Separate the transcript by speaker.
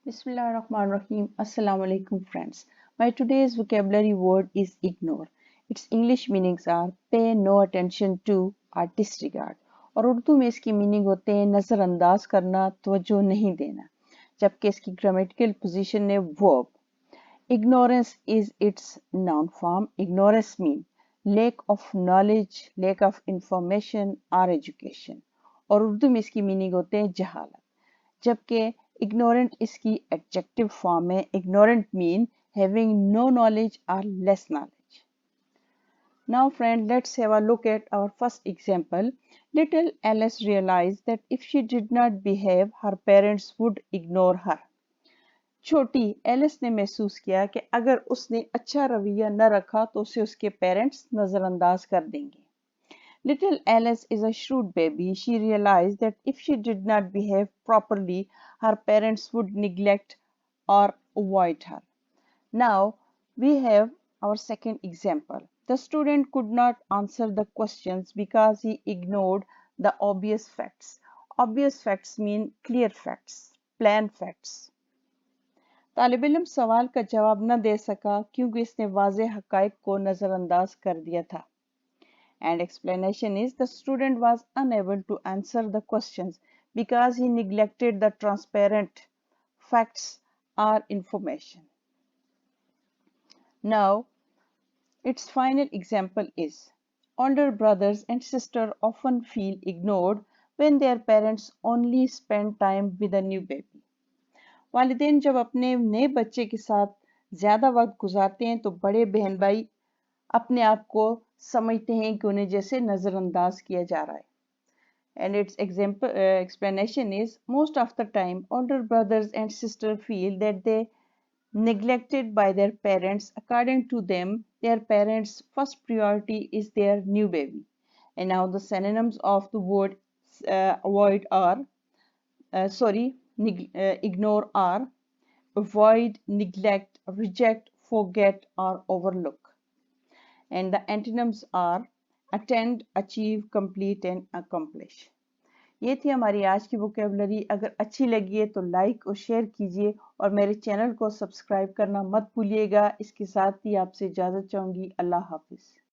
Speaker 1: Bismillahirrahmanirrahim. Assalamu alaikum friends. My today's vocabulary word is ignore. Its English meanings are pay no attention to or disregard. और उर्दू में इसकी meaning होते हैं नज़रअंदाज करना, तवज्जो नहीं देना, जबकि इसकी ग्रामेटिकल पोजीशन है verb. Ignorance is its noun form. Ignorance mean lack of knowledge, lack of information or education. और उर्दू में इसकी मीनिंग होते हैं जहालत, जबकि ignorant इसकी adjective form है. Ignorant mean having no knowledge or less knowledge. Now friend, let's have a look at our first example. Little Alice realized that if she did not behave, her parents would ignore her. छोटी Alice ने महसूस किया कि अगर उसने अच्छा रवैया न रखा तो उसे उसके पेरेंट्स नजरअंदाज कर देंगे. Little Alice is a shrewd baby. She realized that if she did not behave properly, her parents would neglect or avoid her. Now we have our second example. The student could not answer the questions because he ignored the obvious facts. Obvious facts mean clear facts, plain facts. तालिब इल्म सवाल का जवाब न दे सका क्योंकि इसने वाज़े हक़ाइक़ को नज़रअंदाज कर दिया था. And explanation is the student was unable to answer the questions because he neglected the transparent facts or information. Now, its final example is older brothers and sisters often feel ignored when their parents only spend time with a new baby. वालिदैन जब अपने नए बच्चे के साथ ज़्यादा वक्त गुजारते हैं तो बड़े बहन भाई अपने आप को समझते हैं कि उन्हें जैसे नज़रअंदाज किया जा रहा है. And its explanation is most of the time older brothers and sisters feel that they neglected by their parents. According to them, their parents' first priority is their new baby. And now the synonyms of the word avoid are ignore are avoid, neglect, reject, forget or overlook. And the antonyms are attend, achieve, complete and accomplish. ये थी हमारी आज की vocabulary. अगर अच्छी लगी है तो लाइक और शेयर कीजिए और मेरे चैनल को सब्सक्राइब करना मत भूलिएगा. इसके साथ ही आपसे इजाज़त चाहूँगी. अल्लाह हाफिज़.